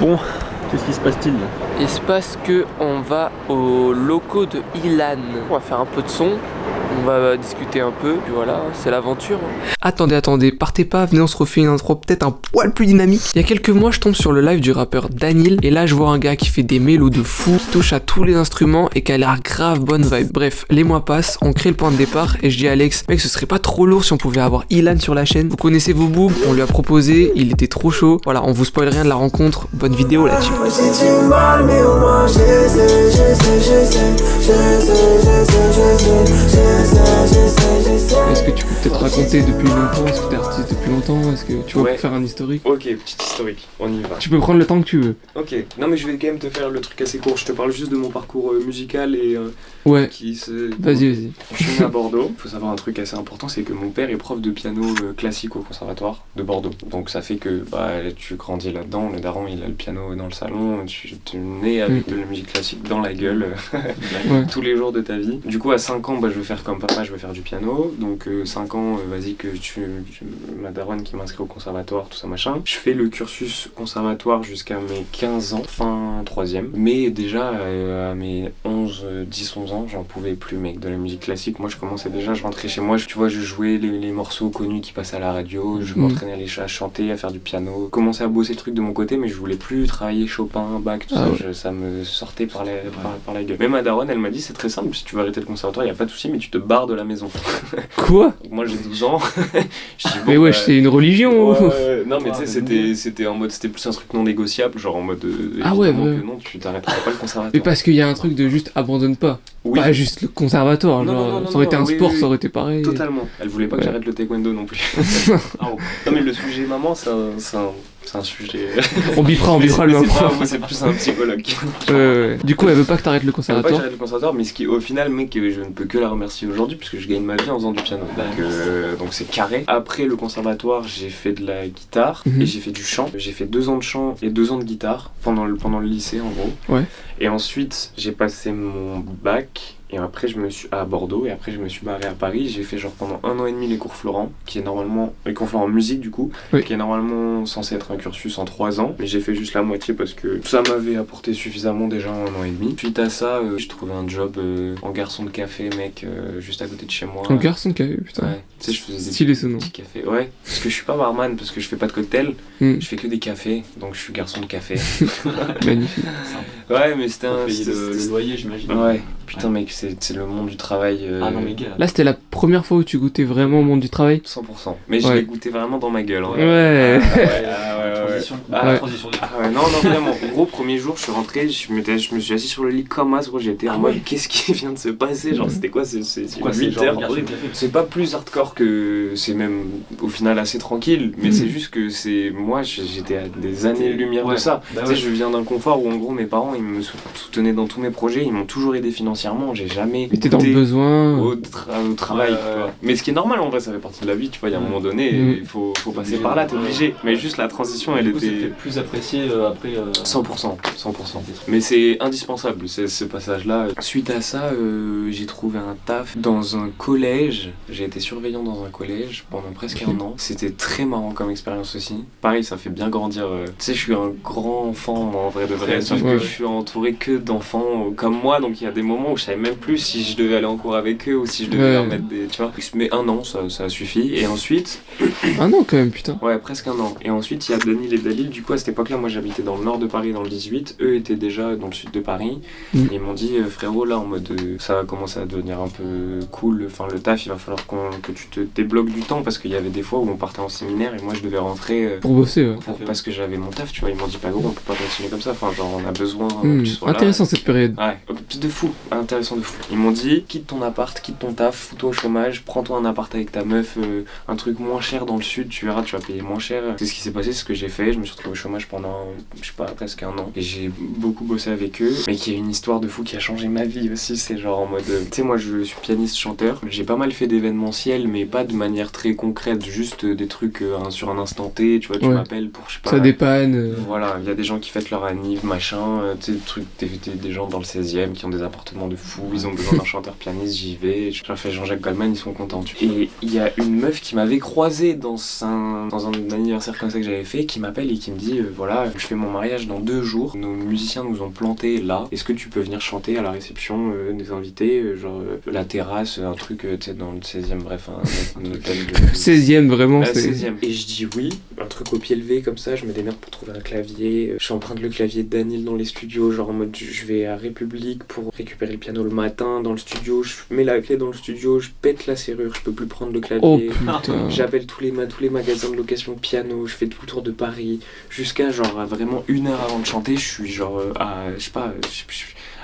Bon, qu'est-ce qui se passe-t-il là? Il se passe que on va aux locaux de Ilan. On va faire un peu de son, on va discuter un peu, puis voilà, c'est l'aventure. Attendez, partez pas, venez on se refait une intro peut-être un poil plus dynamique. Il y a quelques mois, je tombe sur le live du rappeur Daniel, et là je vois un gars qui fait des mélos de fou, qui touche à tous les instruments et qui a l'air grave bonne vibe. Bref, les mois passent, on crée le point de départ, et je dis à Alex, mec, ce serait pas trop lourd si on pouvait avoir Ilan sur la chaîne. Vous connaissez vos boobs, on lui a proposé, il était trop chaud. Voilà, on vous spoil rien de la rencontre, bonne vidéo là-dessus. Est-ce que tu peux peut-être raconter depuis longtemps, est-ce que t'es artiste depuis longtemps, est-ce que tu vas faire un historique? Ok, petit historique, on y va. Tu peux prendre le temps que tu veux. Ok, non mais je vais quand même te faire le truc assez court, je te parle juste de mon parcours musical et ouais, qui se... vas-y. Je suis né à Bordeaux, il faut savoir un truc assez important, c'est que mon père est prof de piano classique au conservatoire de Bordeaux. Donc ça fait que tu grandis là-dedans, le daron il a le piano dans le salon, tu nais avec de la musique classique dans la gueule tous les jours de ta vie. Du coup à 5 ans, je veux faire comme papa, je veux faire du piano. Donc 5 ans, vas-y que ma daronne qui m'inscrit au conservatoire, tout ça machin. Je fais le cursus conservatoire jusqu'à mes 15 ans, fin 3ème. Mais déjà à mes 10-11 ans, j'en pouvais plus mec de la musique classique. Moi je commençais déjà, je rentrais chez moi, je jouais les morceaux connus qui passaient à la radio, je m'entraînais à chanter, à faire du piano. Je commençais à bosser le truc de mon côté, mais je voulais plus travailler Chopin, Bach, tout ça, ça me sortait par la gueule. Mais ma daronne elle m'a dit c'est très simple, si tu veux arrêter le conservatoire, y a pas de souci, mais tu te barres de la maison. Quoi? Moi j'ai 12 ans. Je dis, bon, mais wesh, c'est une religion. Non mais tu sais c'était en mode, c'était plus un truc non négociable, genre en mode que non, tu t'arrêteras pas le conservatoire. Mais parce qu'il y a un truc de juste abandonne pas. Oui. Pas juste le conservatoire, non, ça aurait été un sport, ça aurait été pareil. Totalement. Elle voulait pas que j'arrête le taekwondo non plus. Non mais le sujet maman, c'est un sujet... On bipera le moment. C'est plus un psychologue. Du coup, elle veut pas que t'arrêtes le conservatoire. Elle veut pas que j'arrête le conservatoire, mais ce qui au final, mec, je ne peux que la remercier aujourd'hui puisque je gagne ma vie en faisant du piano. Donc c'est carré. Après le conservatoire, j'ai fait de la guitare et j'ai fait du chant. J'ai fait 2 ans de chant et 2 ans de guitare pendant le lycée en gros. Ouais. Et ensuite, j'ai passé mon bac. Et après je me suis à Bordeaux et après je me suis barré à Paris. J'ai fait genre pendant 1 an et demi les cours Florent, qui est normalement les cours Florent en musique du coup, qui est normalement censé être un cursus en 3 ans, mais j'ai fait juste la moitié parce que ça m'avait apporté suffisamment déjà en 1 an et demi. Suite à ça, j'ai trouvé un job en garçon de café, mec, juste à côté de chez moi. En garçon de café, putain. Ouais. Tu sais, je faisais stylé ce nom. Petits cafés. Ouais, parce que je suis pas barman, parce que je fais pas de cocktail, je fais que des cafés, donc je suis garçon de café. Magnifique. Ouais, mais c'était le loyer, j'imagine. Ouais, putain mec, c'est le monde du travail. Ah non mais gars. Là c'était la première fois où tu goûtais vraiment au monde du travail. 100%. Mais je l'ai goûté vraiment dans ma gueule. Hein. Ouais. Transition. Transition. Non, vraiment. En gros, premier jour, je suis rentré, je me suis assis sur le lit comme as, gros, j'étais en mode qu'est-ce qui vient de se passer? Genre, c'était quoi? C'est 8 heures. C'est pas plus hardcore que. C'est même au final assez tranquille, mais c'est juste que moi, j'étais à des années-lumière de ça. Tu sais, je viens d'un confort où en gros, mes parents, ils me soutenaient dans tous mes projets, ils m'ont toujours aidé financièrement, j'ai jamais. Mais t'es dans le besoin. Au travail, tu vois. Mais ce qui est normal en vrai, ça fait partie de la vie, tu vois, il y a un moment donné, il faut passer par là, t'es obligé. Mais juste la transition, elle était. C'était plus apprécié après. 100%. Mais c'est indispensable, ce passage-là. Suite à ça, j'ai trouvé un taf dans un collège. J'ai été surveillant dans un collège pendant presque 1 an. C'était très marrant comme expérience aussi. Pareil, ça fait bien grandir. Tu sais, je suis un grand enfant, moi, en vrai de vrai. Sauf que je suis entouré que d'enfants comme moi, donc il y a des moments où je savais même plus si je devais aller en cours avec eux ou si je devais leur mettre des. Tu vois. Mais 1 an, ça a suffi. Et ensuite. 1 an quand même, putain. Ouais, presque 1 an. Et ensuite, il y a Daniel et Dalil. Du coup, à cette époque-là, moi j'habitais dans le nord de Paris, dans le 18. Eux étaient déjà dans le sud de Paris. Et ils m'ont dit, frérot, là, en mode. Ça va commencer à devenir un peu cool. Enfin, le taf, il va falloir que tu te débloques du temps parce qu'il y avait des fois où on partait en séminaire et moi je devais rentrer. Pour bosser, parce que j'avais mon taf, tu vois. Ils m'ont dit, pas gros, on peut pas continuer comme ça. Enfin, genre, on a besoin que tu sois intéressant là. Cette période. Ouais, de fou. Intéressant de fou. Ils m'ont dit, quitte ton appart, quitte ton taf, fous-toi au chômage, prends-toi un appart avec ta meuf, un truc moins cher dans le sud, tu verras, tu vas payer moins cher. C'est ce qui s'est passé, c'est ce que j'ai fait. Je me suis retrouvé au chômage pendant, je sais pas, presque 1 an. Et j'ai beaucoup bossé avec eux. Mais qu'il y a une histoire de fou qui a changé ma vie aussi. C'est genre en mode. Tu sais, moi je suis pianiste chanteur. J'ai pas mal fait d'événementiels, mais pas de manière très concrète. Juste des trucs sur un instant T. Tu vois, tu m'appelles pour, je sais pas. Ça dépanne. Voilà, il y a des gens qui fêtent leur anniv, machin. Tu sais, des trucs, des gens dans le 16e qui ont des appartements de fou. Ils ont besoin d'un chanteur pianiste, j'y vais. J'ai fait Jean-Jacques Goldman, ils sont contents. Et il y a une meuf qui m'avait croisé dans un anniversaire comme ça que j'avais fait, qui m'a m'appelle et qui me dit voilà, je fais mon mariage dans 2 jours, nos musiciens nous ont planté là, est-ce que tu peux venir chanter à la réception des invités, genre la terrasse, un truc tu sais dans le 16e, bref, un hôtel de... 16e vraiment, c'est... 16e. Et je dis oui, un truc au pied levé comme ça, je me démerde pour trouver un clavier, je emprunte le clavier de Daniel dans les studios, genre en mode je vais à République pour récupérer le piano le matin dans le studio, je mets la clé dans le studio, je pète la serrure, je peux plus prendre le clavier. Oh putain. J'appelle tous les magasins de location de piano, je fais tout le tour de Paris, jusqu'à genre vraiment 1 heure avant de chanter, je suis genre à, je sais pas,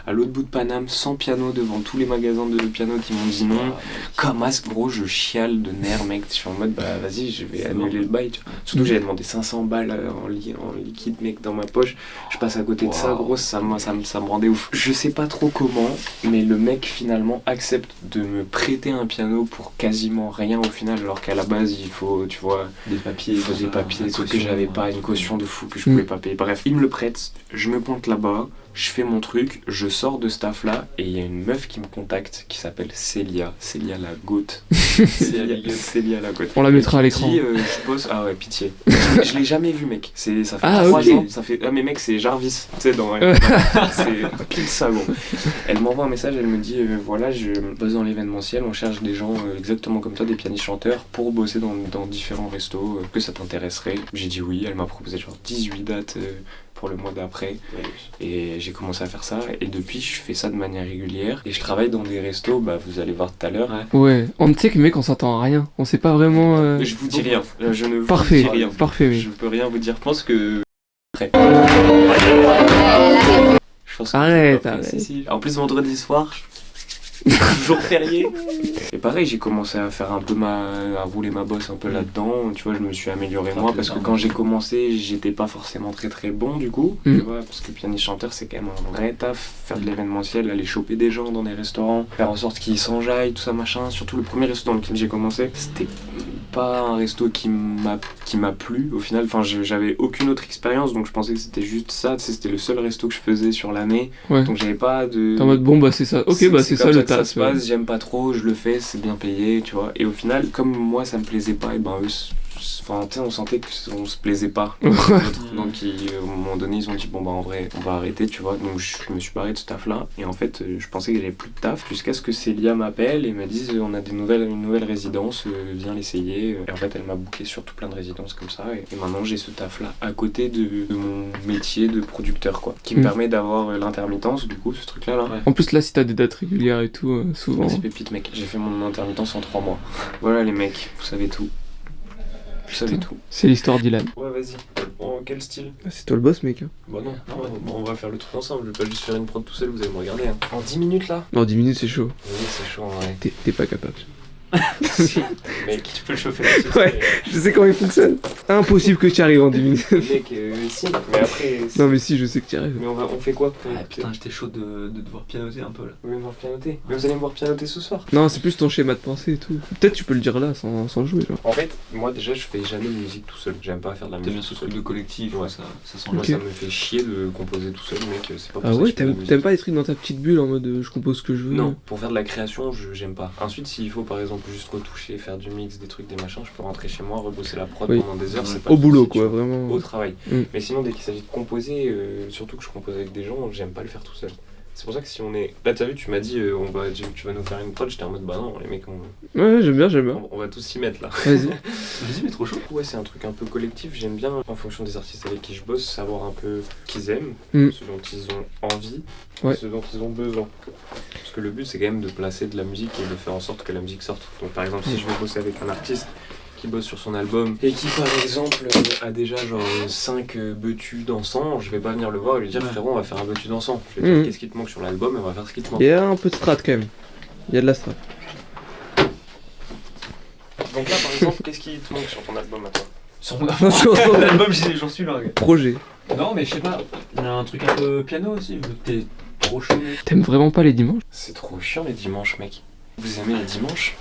à l'autre bout de Paname, sans piano, devant tous les magasins de piano qui m'ont dit non. Comme as, gros, je chiale de nerfs, mec. Je suis en mode, bah vas-y, je vais annuler le bail. Tu vois. Surtout, j'avais demandé 500 balles en liquide, mec, dans ma poche. Je passe à côté de ça, gros, ça me rendait ouf. Je sais pas trop comment, mais le mec finalement accepte de me prêter un piano pour quasiment rien au final, alors qu'à la base, il faut, tu vois, des papiers, des trucs que j'avais pas, une caution de fou que je pouvais pas payer. Bref, il me le prête, je me pointe là-bas. Je fais mon truc, je sors de ce taf là et il y a une meuf qui me contacte qui s'appelle Célia la gote. Célia la gote. On la mettra à l'écran. Je bosse. Ah ouais, pitié. Je l'ai jamais vu, mec. Ça fait 3 ans. Ça fait... Ah mais mec, c'est Jarvis. Tu sais, dans... c'est pile ça, gros. Elle m'envoie un message, elle me dit voilà, je bosse dans l'événementiel, on cherche des gens exactement comme toi, des pianistes chanteurs, pour bosser dans différents restos. Que ça t'intéresserait? J'ai dit oui, elle m'a proposé genre 18 dates. Pour le mois d'après et j'ai commencé à faire ça et depuis je fais ça de manière régulière et je travaille dans des restos, bah vous allez voir tout à l'heure. Ouais, on sait que mec on s'entend à rien, on sait pas vraiment Je vous dis rien, je ne vous dis rien. Parfait, oui. Je peux rien vous dire, je pense que arrête. Si. En plus vendredi soir jour férié. Et pareil, j'ai commencé à faire un peu à rouler ma bosse un peu là-dedans, tu vois, je me suis amélioré moi parce que quand j'ai commencé, j'étais pas forcément très bon du coup, tu vois, parce que pianiste chanteur c'est quand même un vrai taf, faire de l'événementiel, aller choper des gens dans des restaurants, faire en sorte qu'ils s'enjaillent, tout ça machin. Surtout le premier resto dans lequel j'ai commencé, c'était pas un resto qui m'a plu au final, enfin j'avais aucune autre expérience donc je pensais que c'était juste ça, tu sais, c'était le seul resto que je faisais sur l'année, donc j'avais pas de... En mode bon bah c'est ça, ok bah c'est ça le taf. Ça se passe, j'aime pas trop, je le fais, c'est bien payé, tu vois, et au final comme moi ça me plaisait pas, et ben eux, enfin tu sais on sentait qu'on se plaisait pas donc au moment donné ils ont dit bon bah en vrai on va arrêter, tu vois, donc je me suis barré de ce taf là et en fait je pensais que j'avais plus de taf jusqu'à ce que Célia m'appelle et me dise on a une nouvelle résidence, viens l'essayer, et en fait elle m'a booké sur tout plein de résidences comme ça et maintenant j'ai ce taf là à côté de mon métier de producteur quoi, qui me permet d'avoir l'intermittence du coup, ce truc là. En plus là si t'as des dates régulières et tout souvent c'est pépite mec, j'ai fait mon intermittence en 3 mois. Voilà les mecs, vous savez tout. Vous savez tout. C'est l'histoire d'Ilan. Ouais, vas-y. En quel style? C'est toi le boss, mec. Bah non, on va faire le truc ensemble. Je vais pas juste faire une prod tout seul, vous allez me regarder. Hein. En 10 minutes là? Non, 10 minutes c'est chaud. Oui, c'est chaud, ouais. T'es pas capable. Mec, tu peux le chauffer là-dessus. Ouais, je sais comment il fonctionne. Impossible que tu arrives en 10 minutes. Mec, si, mais après... Non mais si, je sais que tu arrives. Mais on fait quoi? Putain, j'étais chaud de devoir pianoter un peu là. Vous allez me voir pianoter? Mais vous allez me voir pianoter ce soir? Non, c'est plus ton schéma de pensée et tout. Peut-être tu peux le dire là sans jouer genre. En fait, moi déjà je fais jamais de musique tout seul. J'aime pas faire de la musique. T'aimes bien ce truc de collectif, ouais, ça sent moi ça me fait chier de composer tout seul, mec, c'est pas pour ah ça ouais, que je fais de la musique. t'aimes pas les trucs dans ta petite bulle en mode je compose ce que je veux? Non, pour faire de la création, j'aime pas. Ensuite, s'il faut par exemple juste retoucher, faire du mix, des trucs, des machins, je peux rentrer chez moi, rebosser la prod pendant des heures, c'est pas au boulot souci, quoi, vraiment. au travail. Mais sinon, dès qu'il s'agit de composer, surtout que je compose avec des gens, j'aime pas le faire tout seul. C'est pour ça que si on est... Là, t'as vu, tu m'as dit, tu vas nous faire une prod, j'étais en mode, bah non, les mecs, Ouais, j'aime bien. On va tous s'y mettre, là. Vas-y. Vas-y, mais trop chaud. Ouais, c'est un truc un peu collectif, j'aime bien, en fonction des artistes avec qui je bosse, savoir un peu ce qu'ils aiment, ce dont ils ont envie, ce dont ils ont besoin. Parce que le but, c'est quand même de placer de la musique et de faire en sorte que la musique sorte. Donc, par exemple, si je vais bosser avec un artiste qui bosse sur son album et qui par exemple a déjà genre 5 betus dansants, je vais pas venir le voir et lui dire frérot on va faire un betu dansant. Je vais dire qu'est-ce qui te manque sur l'album et on va faire ce qui te manque. Il y a un peu de strat quand même. Il y a de la strat. Donc là par exemple qu'est-ce qui te manque sur ton album à toi? Sur ton album j'en suis là. Projet. Non mais je sais pas, il y a un truc un peu piano aussi, t'es trop chaud. T'aimes vraiment pas les dimanches? C'est trop chiant les dimanches mec. Vous aimez les dimanches?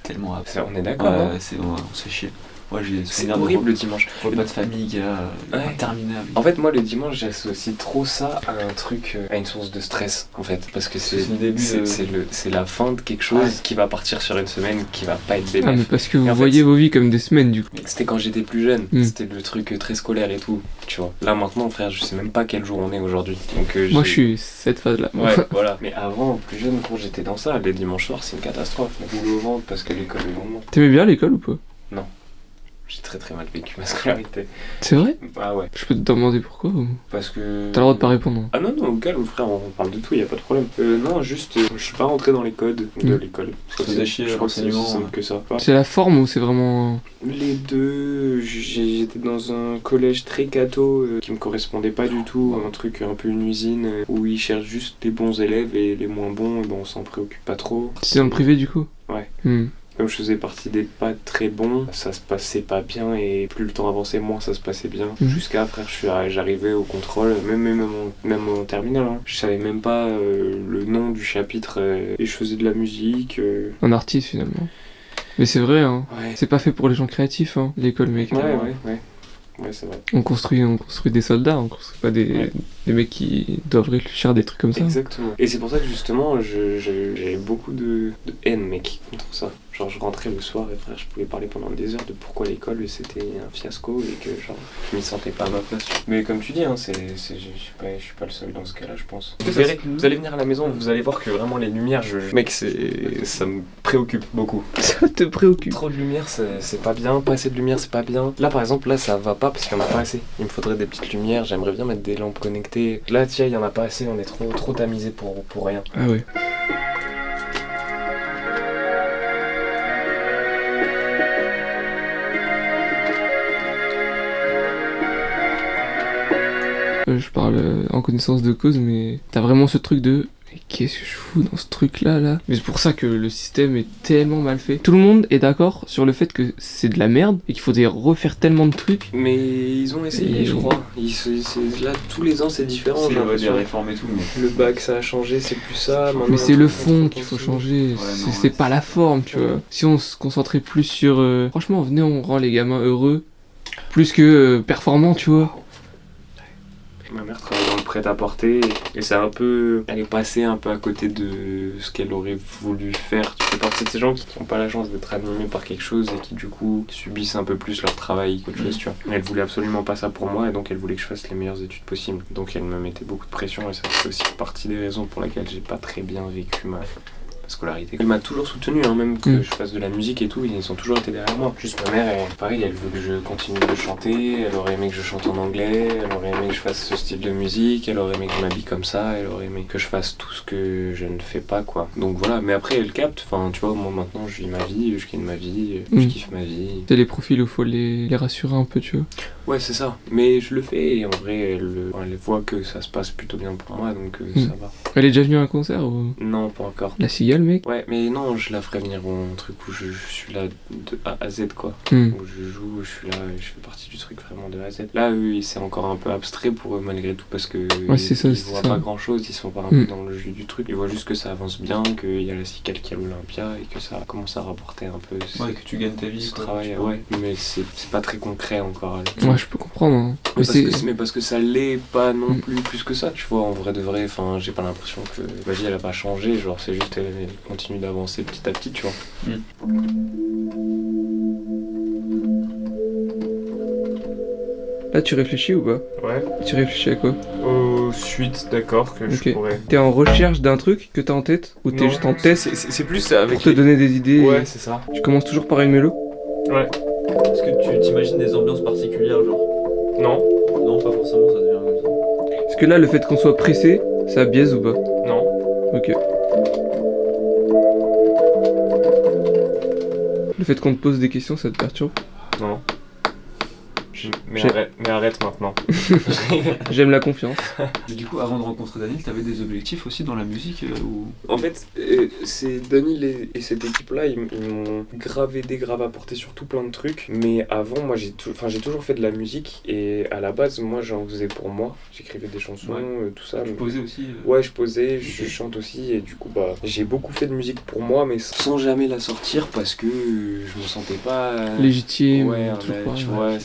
Tellement on est d'accord, c'est on se fait chier. Ouais, j'ai des C'est souvenirs de horrible le dimanche. repas de famille qui est là, Ouais. interminable. En fait, moi, le dimanche, j'associe trop ça à un truc, à une source de stress, en fait. Parce que C'est le début de- c'est la fin de quelque chose Ouais. qui va partir sur une semaine qui va pas être Ah, mais bénéfique. parce que Et vous en fait, voyez vos vies comme des semaines du coup. C'était quand j'étais plus jeune, Mm. c'était le truc très scolaire et tout, tu vois. Là, maintenant, frère, je sais même pas quel jour on est aujourd'hui. Donc, Moi, j'ai- je suis cette phase-là. Ouais, voilà. Mais avant, plus jeune, quand j'étais dans ça, les dimanches soirs, c'est une catastrophe. La boule au ventre parce que l'école est lendemain. T'aimais bien l'école ou pas? J'ai très très mal vécu ma scolarité. C'est vrai? Ah ouais, Je peux te demander pourquoi ou... parce que... T'as le droit de pas répondre. Hein. Ah non, non, au calme, frère, on parle de tout, y a pas de problème. Non, juste, je suis pas rentré dans les codes de Mm. l'école. Ça faisait chier, Je crois que c'est aussi l'enseignement, simple que ça. C'est la forme ou c'est vraiment... Les deux, j'étais dans un collège très catho qui me correspondait pas du tout, un truc un peu une usine où ils cherchent juste les bons élèves et les moins bons, et bon, on s'en préoccupe pas trop. C'est dans le privé du coup? Ouais. Hmm. Comme je faisais partie des pas très bons, ça se passait pas bien et plus le temps avançait, moins ça se passait bien. Mhm. Jusqu'à, frère, j'arrivais au contrôle, même en terminale, hein. Je savais même pas le nom du chapitre et je faisais de la musique. Un artiste finalement. Mais c'est vrai, hein. Ouais. C'est pas fait pour les gens créatifs, hein, l'école, mec. Ouais, c'est vrai. On construit des soldats, on construit pas Ouais. des mecs qui doivent réfléchir à des trucs comme ça. Exactement. Et c'est pour ça que justement, j'avais beaucoup de haine, mec, contre ça. Genre, je rentrais le soir et frère, je pouvais parler pendant des heures de pourquoi l'école c'était un fiasco et que genre, je m'y sentais pas à ma place. Mais comme tu dis, hein, je suis pas le seul dans ce cas-là, je pense. Vous verrez, vous allez venir à la maison, vous allez voir que vraiment les lumières, mec, ça me préoccupe beaucoup. Ça te préoccupe. Trop de lumière, c'est pas bien. Pas assez de lumière, c'est pas bien. Là, par exemple, là, ça va pas parce qu'il y en a pas assez. Il me faudrait des petites lumières. J'aimerais bien mettre des lampes connectées. Là, tiens, il y en a pas assez. On est trop tamisé pour rien. Ah ouais. Je parle en connaissance de cause, mais t'as vraiment ce truc de... Mais qu'est-ce que je fous dans ce truc-là, là? Mais c'est pour ça que le système est tellement mal fait. Tout le monde est d'accord sur le fait que c'est de la merde et qu'il faudrait refaire tellement de trucs. Mais ils ont essayé, Et- je crois. Là, tous les ans, c'est différent. C'est J'ai des l'impression. réformes et tout, mais... Le bac, ça a changé, c'est plus ça. Maintenant, Mais c'est on le trouve fond qu'on qu'il faut continue. changer, non, c'est ouais, pas la forme, tu vois. Si on se concentrait plus sur... Franchement, venez, on rend les gamins heureux, plus que performants, tu vois. Ma mère travaille dans le prêt-à-porter et c'est un peu... Elle est passée un peu à côté de ce qu'elle aurait voulu faire. Tu fais partie de ces gens qui n'ont pas la chance d'être animés par quelque chose et qui du coup subissent un peu plus leur travail qu'autre chose, tu vois. Elle voulait absolument pas ça pour moi et donc elle voulait que je fasse les meilleures études possibles. Donc elle me mettait beaucoup de pression et ça fait aussi partie des raisons pour lesquelles j'ai pas très bien vécu ma scolarité. Elle m'a toujours soutenu, hein, même que je fasse de la musique et tout, ils ont toujours été derrière moi. Juste ma mère, pareil, elle veut que je continue de chanter, elle aurait aimé que je chante en anglais, elle aurait aimé que je fasse ce style de musique, elle aurait aimé que je m'habille comme ça, elle aurait aimé que je fasse tout ce que je ne fais pas, quoi. Donc voilà, mais après elle capte, enfin tu vois, moi maintenant je vis ma vie, je gagne ma vie, je kiffe ma vie. C'est les profils où faut les rassurer un peu, tu vois. Ouais, c'est ça. Mais je le fais et en vrai, elle voit que ça se passe plutôt bien pour moi, donc ça va. Elle est déjà venue à un concert ou... Non, pas encore. La cigale, mec. Ouais, mais non, je la ferai venir au truc où je suis là de A à Z, quoi. Hmm. Où je joue, je suis là, je fais partie du truc vraiment de A à Z. Là, eux, c'est encore un peu abstrait pour eux, malgré tout, parce que Ouais, c'est ça, ils c'est voient ça. pas grand chose, ils sont pas un peu dans le jus du truc. Ils voient juste que ça avance bien, qu'il y a la cigale qui est à l'Olympia et que ça commence à rapporter un peu Ouais, que tu gagnes ta vie, ce quoi, travail. tu vois. Ouais, mais c'est pas très concret encore. Ouais, je peux comprendre. Hein. Mais parce que ça l'est pas non plus que ça, tu vois, en vrai de vrai, enfin, j'ai pas l'impression que ma vie elle a pas changé, genre c'est juste elle continue d'avancer petit à petit, tu vois. Là, tu réfléchis ou pas? Ouais. Tu réfléchis à quoi? Suite, d'accord, que Ok. je pourrais. T'es en recherche d'un truc que t'as en tête? Ou t'es Non, juste en test c'est plus avec pour te donner des idées? Ouais, c'est ça. Tu commences toujours par une mélo? Ouais. Est-ce que tu t'imagines des ambiances particulières, genre? Non, Non, pas forcément, ça devient comme ça. Est-ce que là, le fait qu'on soit pressé, ça biaise ou pas? non. Ok. Le fait qu'on te pose des questions, ça te perturbe? Non. Mais arrête maintenant. J'aime la confiance. Et du coup, avant de rencontrer Daniel, t'avais des objectifs aussi dans la musique ou... En fait, c'est Daniel et cette équipe-là, ils m'ont grave aidé, grave apporté surtout plein de trucs. Mais avant, moi, j'ai toujours fait de la musique et à la base, moi, j'en faisais pour moi. J'écrivais des chansons, tout ça. Tu posais aussi Ouais, je posais, je chante aussi et du coup, bah, j'ai beaucoup fait de musique pour moi, mais sans jamais la sortir parce que je me sentais pas légitime. Ouais, tout tu quoi, vois.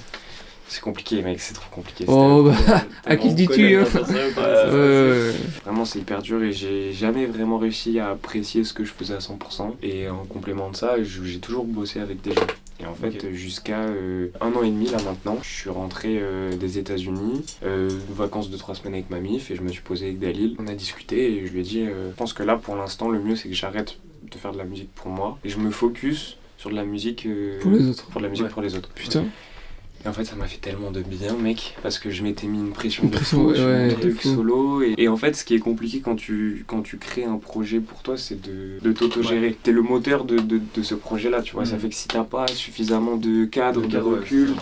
C'est compliqué, mec, c'est trop compliqué. Oh bah, à qui se dis-tu hein? Vraiment, c'est hyper dur et j'ai jamais vraiment réussi à apprécier ce que je faisais à 100%. Et en complément de ça, j'ai toujours bossé avec des gens. Et en fait, jusqu'à 1 an et demi là maintenant, je suis rentré des États-Unis, vacances de 3 semaines avec ma mif et je me suis posé avec Dalil. On a discuté et je lui ai dit, je pense que là pour l'instant, le mieux c'est que j'arrête de faire de la musique pour moi et je me focus sur de la musique pour les autres. Pour de la musique pour les autres. Putain. Et en fait, ça m'a fait tellement de bien, mec, parce que je m'étais mis une pression de fou sur mon truc solo. Et en fait, ce qui est compliqué quand tu crées un projet pour toi, c'est de t'auto-gérer. Ouais. T'es le moteur de ce projet-là, tu vois. Ça fait que si t'as pas suffisamment de cadre, de recul,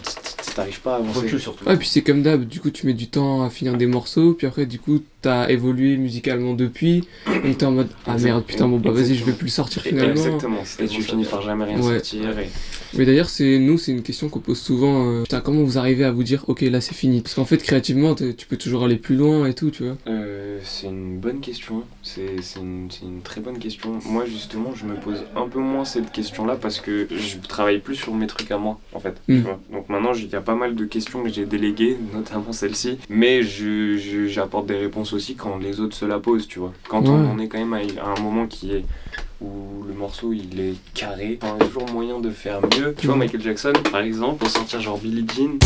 t'arrives pas à avancer. Recul surtout. Ouais, puis c'est comme d'hab, du coup, tu mets du temps à finir des morceaux, puis après, du coup, t'as évolué musicalement depuis. Donc t'es en mode, ah merde, putain, bon bah vas-y, je vais plus le sortir finalement. Exactement. Et tu finis par jamais rien sortir. Mais d'ailleurs, c'est une question qu'on pose souvent. Putain, comment vous arrivez à vous dire, ok, là c'est fini? Parce qu'en fait, créativement, tu peux toujours aller plus loin et tout, tu vois. C'est une bonne question. C'est une très bonne question. Moi, justement, je me pose un peu moins cette question-là parce que je travaille plus sur mes trucs à moi, en fait. Tu vois. Donc maintenant, il y a pas mal de questions que j'ai déléguées, notamment celle-ci. Mais j'apporte des réponses aussi quand les autres se la posent, tu vois. Quand on est quand même à un moment où le morceau il est carré, il y a toujours moyen de faire mieux. Tu vois, Michael Jackson par exemple, pour sortir genre Billie Jean,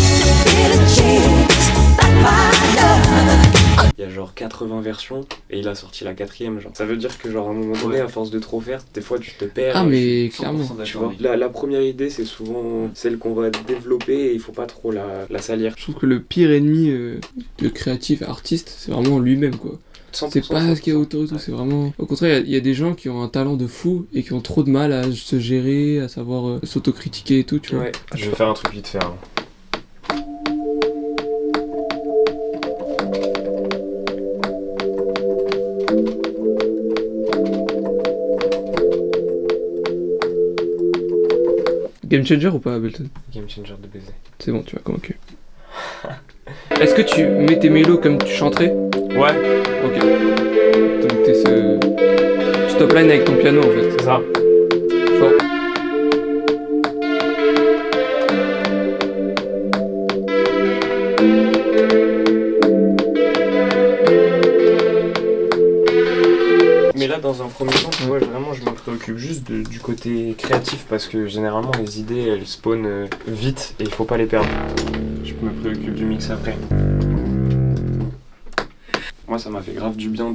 il y a genre 80 versions et il a sorti la 4ème, genre. Ça veut dire que genre à un moment donné, à force de trop faire, des fois tu te perds. Ah mais clairement, tu vois. La première idée c'est souvent celle qu'on va développer et il faut pas trop la salir. Je trouve que le pire ennemi de créatif artiste, c'est vraiment lui-même quoi. C'est pas ce qu'il y a autour et tout, c'est vraiment... Au contraire, il y a des gens qui ont un talent de fou et qui ont trop de mal à se gérer, à savoir s'autocritiquer et tout, tu vois. Ouais, je vais faire un truc vite fait. Game changer ou pas, Ableton? Game changer de baiser. C'est bon, tu m'as convaincu. Est-ce que tu mets tes mélos comme tu chanterais? Ouais. Ok. Donc t'es tu top line avec ton piano en fait. C'est ça. Fort. Mais là, dans un premier temps, tu vois, vraiment, je me préoccupe juste du côté créatif parce que généralement, les idées, elles spawnent vite et il faut pas les perdre. Je me préoccupe du mix après. Moi, ça m'a fait grave du bien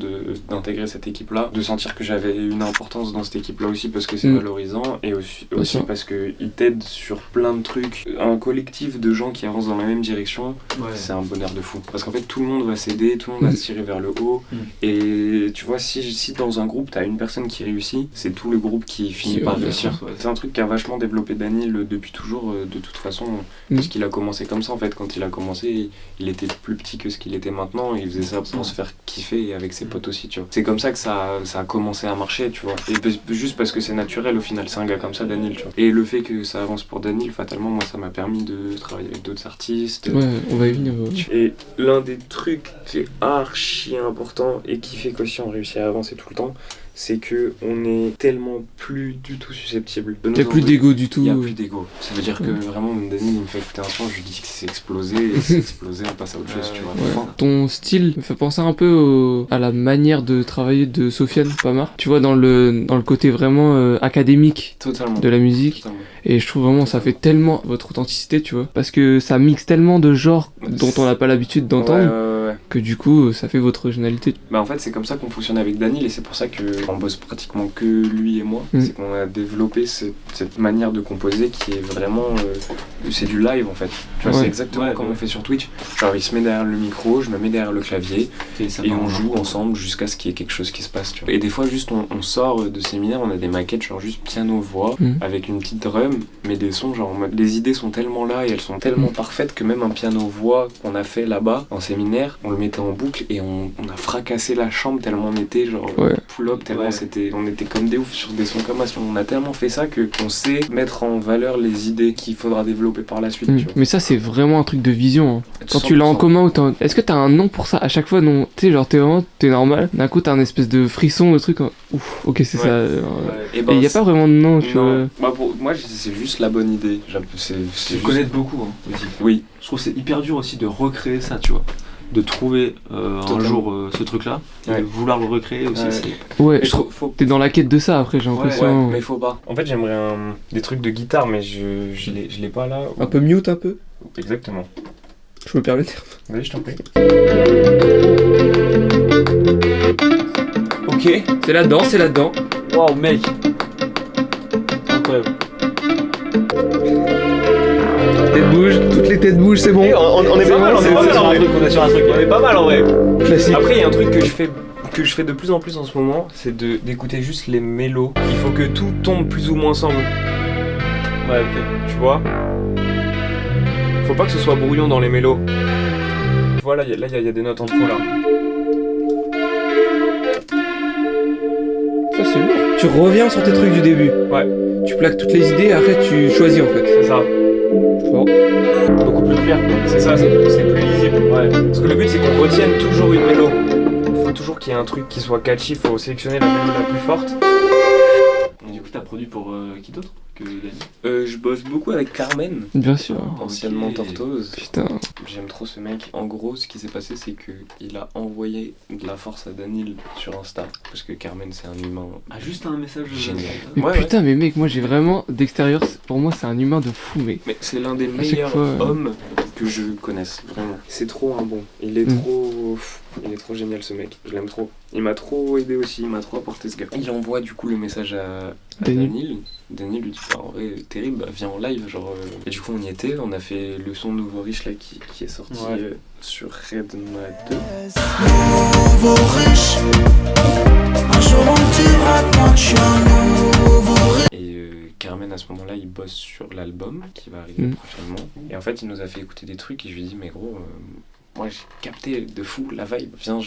d'intégrer cette équipe-là, de sentir que j'avais une importance dans cette équipe-là aussi parce que c'est valorisant et aussi parce qu'ils t'aident sur plein de trucs. Un collectif de gens qui avancent dans la même direction, c'est un bonheur de fou. Parce qu'en fait, tout le monde va s'aider, tout le monde va se tirer vers le haut. Et tu vois, si dans un groupe, t'as une personne qui réussit, c'est tout le groupe qui finit par réussir. C'est un truc qui a vachement développé Daniel depuis toujours, de toute façon, parce qu'il a commencé comme ça en fait. Quand il a commencé, il était plus petit que ce qu'il était maintenant, et il faisait ça pour se faire kiffer avec ses potes aussi, tu vois. C'est comme ça que ça a commencé à marcher, tu vois. Et juste parce que c'est naturel au final, c'est un gars comme ça, Daniel, tu vois. Et le fait que ça avance pour Daniel, fatalement, moi, ça m'a permis de travailler avec d'autres artistes. Ouais, on va y venir. Et l'un des trucs qui est archi important et qui fait qu'aussi on réussit à avancer tout le temps, c'est que on est tellement plus du tout susceptible. Il n'y a plus d'ego du tout. Il n'y a plus d'ego. Ça veut dire que vraiment, Daniel, il me fait écouter un son, je lui dis que c'est explosé, et c'est explosé, on passe à autre chose, tu vois. Ouais. Ton style me fait penser un peu à la manière de travailler de Sofiane Pamart. Tu vois, dans le côté vraiment académique de la musique. Totalement. Et je trouve vraiment ça fait tellement votre authenticité, tu vois. Parce que ça mixe tellement de genres dont on n'a pas l'habitude d'entendre. Que du coup ça fait votre originalité. Bah en fait c'est comme ça qu'on fonctionne avec Daniel et c'est pour ça qu'on bosse pratiquement que lui et moi. C'est qu'on a développé cette manière de composer qui est vraiment c'est du live en fait. Tu vois, Ouais. c'est exactement Ouais, comme ouais. on fait sur Twitch. Genre, il se met derrière le micro, je me mets derrière le clavier, Ça et part on en- joue ensemble jusqu'à ce qu'il y ait quelque chose qui se passe, tu vois. Et des fois, juste, on sort de séminaire, on a des maquettes, genre juste piano-voix, avec une petite drum, mais des sons, genre en mode, les idées sont tellement là et elles sont tellement parfaites que même un piano-voix qu'on a fait là-bas, en séminaire, on le mettait en boucle et on a fracassé la chambre tellement on était, genre, Ouais. pull-up, tellement Ouais. on était comme des oufs sur des sons comme ça. On a tellement fait ça qu'on sait mettre en valeur les idées qu'il faudra développer par la suite, tu vois. Mais ça, c'est vraiment un truc de vision. Hein. Quand tu l'as en 100%. commun, ou est-ce que t'as un nom pour ça à chaque fois? Non, tu sais, genre t'es normal. D'un coup, t'as un espèce de frisson, de truc. Ouf, ok, c'est Ouais. ça. Et Et y a pas vraiment de nom, tu vois. non. Bah, pour moi, c'est juste la bonne idée. C'est Tu juste- connais beaucoup hein, aussi. Oui. Je trouve que c'est hyper dur aussi de recréer ça, tu vois. De trouver un Totalement. jour ce truc-là, et Ouais. de vouloir le recréer aussi. Ouais. c'est- Ouais, Mais je trouve. faut... T'es dans la quête de ça après, j'ai l'impression. Ouais, mais faut pas. En fait, j'aimerais des trucs de guitare, mais je l'ai pas là. Un peu mute, un peu. Exactement. Je me permets de dire. Vas-y, je t'en prie. Ok, c'est là-dedans, c'est là-dedans. Waouh, mec! Incroyable. Tête bouge, toutes les têtes bougent, c'est bon. On est C'est pas mal, bon, on est c'est pas mal sur en un vrai. On est sur un truc. On est pas mal en vrai. Classique. Après, il y a un truc que je fais de plus en plus en ce moment, c'est d'écouter juste les mélos. Il faut que tout tombe plus ou moins ensemble, Ouais, ok. tu vois. Faut pas que ce soit brouillon dans les mélos. Voilà, là, il y a des notes en trop là. Ça, c'est lourd. Tu reviens sur tes trucs du début. Ouais. Tu plaques toutes les idées, après tu choisis en fait. C'est ça. Bon. Beaucoup plus clair, quoi. C'est ça, c'est plus lisible. Ouais. Parce que le but, c'est qu'on retienne toujours une mélo. Faut toujours qu'il y ait un truc qui soit catchy, faut sélectionner la mélo la plus forte. Et du coup, t'as produit pour qui d'autre que Dani? Je bosse beaucoup avec Carmen, Bien sûr. anciennement Ok. Tortoise. Putain. J'aime trop ce mec. En gros, ce qui s'est passé, c'est qu'il a envoyé de la force à Danil sur Insta. Parce que Carmen, c'est un humain Ah, juste un message. génial. Mais Ouais, putain, mais mec, moi j'ai vraiment d'extérieur, pour moi c'est un humain de fou, mec. Mais c'est l'un des chaque meilleurs fois, hommes que je connaisse, vraiment. C'est trop un bon. Il est il est trop génial ce mec. Je l'aime trop. Il m'a trop aidé aussi, il m'a trop apporté ce gars. Il envoie du coup le message à Danil. Danil. Danil lui dit bah, en vrai terrible, bah, viens en live genre. Et du coup on y était, on a fait le son Nouveau Riche là qui est sorti Ouais. sur Redma 2. Nouveau riche. Un jour on me dira que moi je suis un nouveau riche. Et Carmen à ce moment-là il bosse sur l'album qui va arriver prochainement. Et en fait il nous a fait écouter des trucs et je lui ai dit mais gros moi j'ai capté de fou la vibe, viens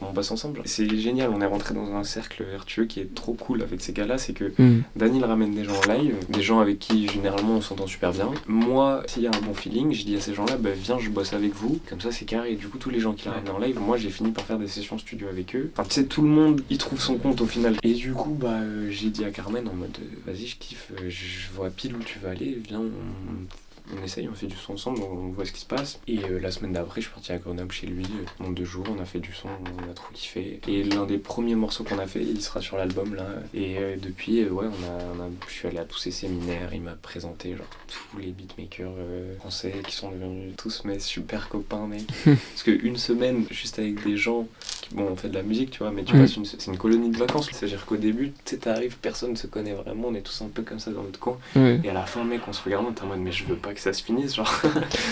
on bosse ensemble. Genre. C'est génial, on est rentré dans un cercle vertueux qui est trop cool avec ces gars-là, c'est que Danil ramène des gens en live, des gens avec qui généralement on s'entend super bien. Moi, s'il y a un bon feeling, je dis à ces gens-là, bah viens je bosse avec vous, comme ça c'est carré. Et du coup tous les gens qui la ramènent en live, moi j'ai fini par faire des sessions studio avec eux. Enfin tu sais, tout le monde y trouve son compte au final. Et du coup bah j'ai dit à Carmen en mode vas-y je kiffe, je vois pile où tu vas aller, viens on essaye, on fait du son ensemble, on voit ce qui se passe. Et la semaine d'après, je suis parti à Grenoble chez lui. En 2 jours, on a fait du son, on a trop kiffé. Et l'un des premiers morceaux qu'on a fait, il sera sur l'album là. Et depuis, ouais, je suis allé à tous ces séminaires. Il m'a présenté genre tous les beatmakers français qui sont devenus tous mes super copains, mec. Parce qu'une semaine, juste avec des gens qui, bon, on fait de la musique, tu vois, mais tu passes c'est une colonie de vacances. C'est-à-dire qu'au début, tu sais, t'arrives, personne ne se connaît vraiment, on est tous un peu comme ça dans notre coin. Ouais. Et à la fin, mec, on se regarde, on est en mode, mais je veux pas que ça se finisse, genre.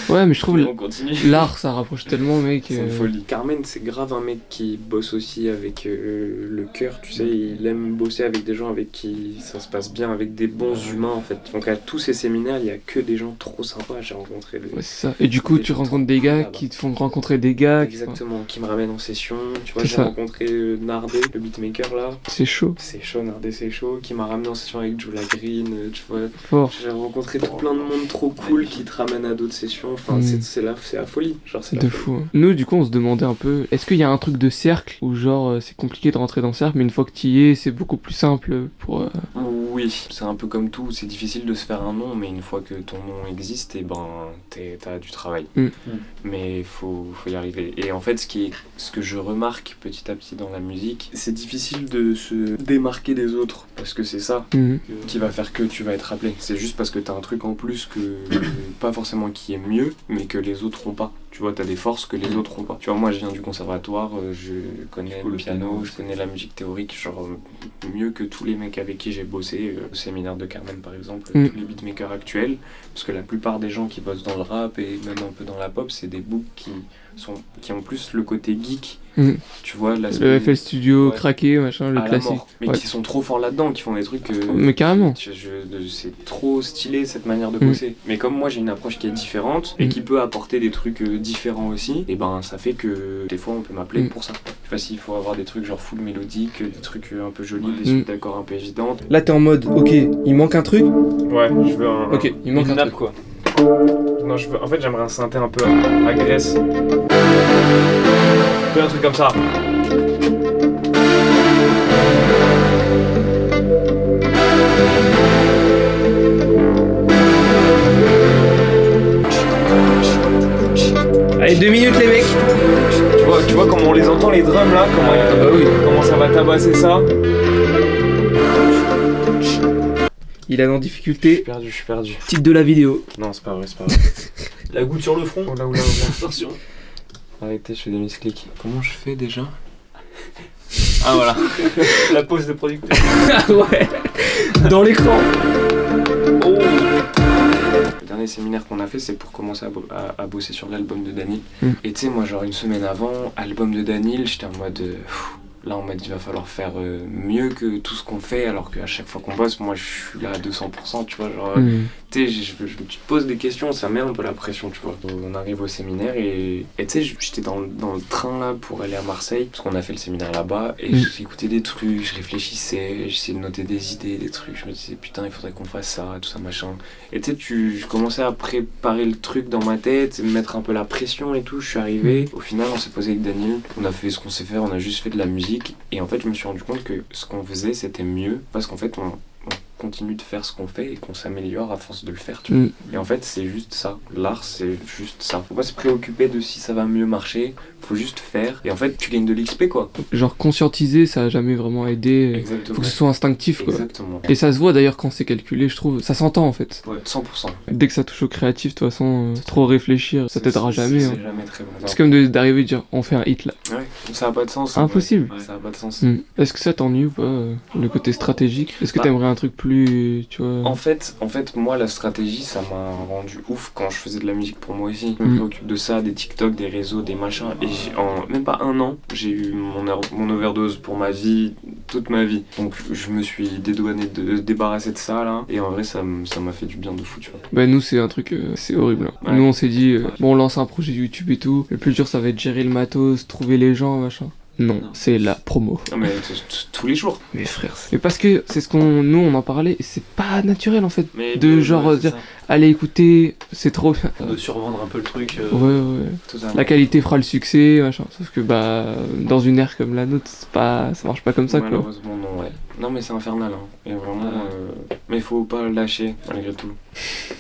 Ouais, mais je trouve on continue. l'art ça rapproche tellement, mec. C'est une folie. Carmen, c'est grave un mec qui bosse aussi avec le cœur, tu sais, il aime bosser avec des gens avec qui ça se passe bien, avec des bons humains en fait. Donc à tous ces séminaires, il y a que des gens trop sympas, j'ai rencontré. Ouais, c'est ça. Et du coup, tu rencontres des gars qui te font rencontrer des gars. Exactement, qui me ramènent en session. Tu vois, C'est j'ai ça. rencontré Nardé, le beatmaker là. C'est chaud, C'est chaud, Nardé, c'est chaud. Qui m'a ramené en session avec Jula Green, tu vois. fort. J'ai rencontré tout plein de monde trop cool qui te ramène à d'autres sessions. Enfin, c'est la folie. Genre, c'est la De folie. fou. Nous, du coup, on se demandait un peu, est-ce qu'il y a un truc de cercle où genre c'est compliqué de rentrer dans le cercle, mais une fois que tu y es, c'est beaucoup plus simple pour. Oui, c'est un peu comme tout. C'est difficile de se faire un nom, mais une fois que ton nom existe, et ben, t'as du travail. Mais faut y arriver. Et en fait, ce que je remarque petit à petit dans la musique, c'est difficile de se démarquer des autres, parce que c'est ça qui va faire que tu vas être rappelé. C'est juste parce que t'as un truc en plus que pas forcément qui est mieux, mais que les autres ont pas. Tu Tu vois, t'as des forces que les autres ont pas. Tu vois, moi je viens du conservatoire, je connais le piano, je connais la musique théorique, genre mieux que tous les mecs avec qui j'ai bossé, au séminaire de Carmen par exemple, tous les beatmakers actuels, parce que la plupart des gens qui bossent dans le rap et même un peu dans la pop, c'est des books qui ont plus le côté geek. Tu vois, le FL Studio craqué, machin, le classique. Mort. Mais qui sont trop forts là-dedans, qui font des trucs. Mais carrément. C'est trop stylé cette manière de bosser. Mais comme moi j'ai une approche qui est différente et qui peut apporter des trucs différents aussi, et ben ça fait que des fois on peut m'appeler pour ça. Je sais pas s'il faut avoir des trucs genre full mélodique, des trucs un peu jolis, des suites d'accords un peu évidentes. Là t'es en mode, ok, il manque un truc. Ouais, je veux un. Ok, il manque un nappe, truc quoi. Non, en fait j'aimerais un synthé un peu agresse. Un truc comme ça. Allez, 2 minutes les mecs. Tu vois comment on les entend les drums là, comment ça va tabasser ça. Il est en difficulté. Je suis perdu. Titre de la vidéo. Non, c'est pas vrai. La goutte sur le front. Oula. Attention. Arrêtez, je fais des misclics. Comment je fais déjà? Ah voilà. La pause de producteur. Ouais. Dans l'écran. Oh. Le dernier séminaire qu'on a fait, c'est pour commencer à bosser sur l'album de Dany. Et tu sais, moi, genre une semaine avant, album de Dany, j'étais en mode... Là, on m'a dit qu'il va falloir faire mieux que tout ce qu'on fait, alors qu'à chaque fois qu'on bosse, moi, je suis là à 200%, tu vois, genre... Tu sais, tu te poses des questions, ça met un peu la pression, tu vois. On arrive au séminaire et tu sais, j'étais dans le train, là, pour aller à Marseille, parce qu'on a fait le séminaire là-bas, et j'écoutais des trucs, je réfléchissais, j'essayais de noter des idées, des trucs, je me disais, putain, il faudrait qu'on fasse ça, tout ça, machin. Et tu sais, je commençais à préparer le truc dans ma tête, me mettre un peu la pression et tout, je suis arrivé. Au final, on s'est posé avec Daniel, on a fait ce qu'on sait faire, on a juste fait de la musique, et en fait, je me suis rendu compte que ce qu'on faisait, c'était mieux, parce qu'en fait, on continue de faire ce qu'on fait et qu'on s'améliore à force de le faire, tu vois. Et en fait, c'est juste ça. L'art, c'est juste ça. Faut pas se préoccuper de si ça va mieux marcher, faut juste faire. Et en fait, tu gagnes de l'XP, quoi. Genre, conscientiser, ça a jamais vraiment aidé. Exactement. Faut que ce soit instinctif, quoi. Exactement. Et ça se voit d'ailleurs quand c'est calculé, je trouve. Ça s'entend, en fait. Ouais, 100%. Dès que ça touche au créatif, de toute façon, trop réfléchir, ça t'aidera jamais. C'est jamais très bon. C'est comme d'arriver et de dire, on fait un hit, là. Ouais, ça a pas de sens. Impossible. Ouais, ça a pas de sens. Est-ce que ça t'ennuie ou pas, le côté stratégique? Est-ce que t'aimerais un truc plus, tu vois... En fait, moi, la stratégie, ça m'a rendu ouf quand je faisais de la musique pour moi aussi. Je me préoccupe de ça, des TikTok, des réseaux, des machins. Et en même pas un an, j'ai eu mon overdose pour ma vie, toute ma vie. Donc je me suis dédouané de débarrasser de ça, là. Et en vrai, ça m'a fait du bien de fou, tu vois. Bah nous, c'est un truc, c'est horrible. Hein. Ouais. Nous, on s'est dit, bon, on lance un projet YouTube et tout. Le plus dur, ça va être gérer le matos, trouver les gens, machin. Non, c'est la promo. Non mais tous les jours. Mais frère, mais parce que c'est ce nous on en parlait, et c'est pas naturel en fait. Mais de genre dire, allez écoutez, c'est trop bien. De survendre un peu le truc. Ouais. La qualité fera le succès, machin. Sauf que bah, dans une ère comme la nôtre, ça marche pas comme ça, quoi. Malheureusement, non, ouais. Non mais c'est infernal, hein. Et vraiment, mais faut pas lâcher, malgré tout.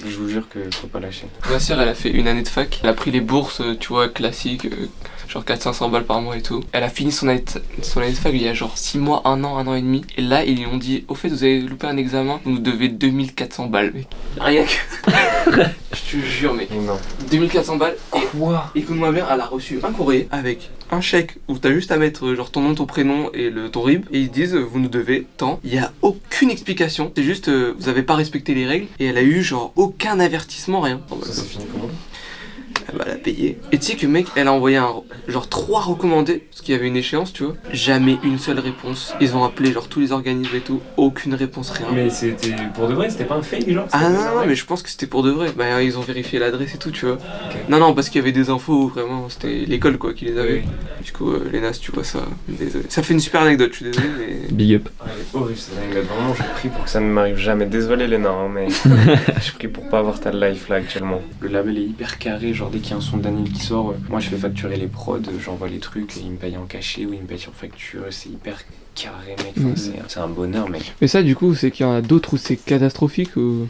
Je vous jure que faut pas lâcher. Ma sœur, elle a fait une année de fac. Elle a pris les bourses, tu vois, classiques, genre 400-500 balles par mois et tout. Elle a fini son année de fac il y a genre 6 mois, 1 an et demi. Et là, ils lui ont dit, au fait, vous avez loupé un examen, vous nous devez 2400 balles, mec. Rien que... Je te jure, mec. Non. 2400 balles. Quoi? Écoute-moi bien, elle a reçu un courrier avec un chèque où t'as juste à mettre genre ton nom, ton prénom et ton RIB. Et ils disent, vous nous devez tant. Il y a aucune explication. C'est juste, vous avez pas respecté les règles. Et elle a eu genre aucun avertissement, rien. Ça s'est fini comment? Elle va la payer. Et tu sais que mec, elle a envoyé genre 3 recommandés, parce qu'il y avait une échéance, tu vois. Jamais une seule réponse. Ils ont appelé genre tous les organismes et tout, aucune réponse, rien. Mais c'était pour de vrai, c'était pas un fake genre? Ah non, mais je pense que c'était pour de vrai. Bah ils ont vérifié l'adresse et tout, tu vois. Okay. Non, parce qu'il y avait des infos, vraiment, c'était l'école quoi qui les avait. Oui. Du coup, les NAS, tu vois ça. Désolé. Ça fait une super anecdote, je suis désolé, mais... Big up. Ouais, horrible cette anecdote, vraiment j'ai pris pour que ça ne m'arrive jamais. Désolé Léna, hein, mais j'ai pris pour pas avoir ta life là actuellement. Le label est hyper carré, genre dès qu'il y a un son de Daniel qui sort, moi je fais facturer les prods, j'envoie les trucs, ils me payent en cachet ou ils me payent sur facture, c'est hyper carré mec, c'est un bonheur mec. Mais ça du coup c'est qu'il y en a d'autres où c'est catastrophique ou...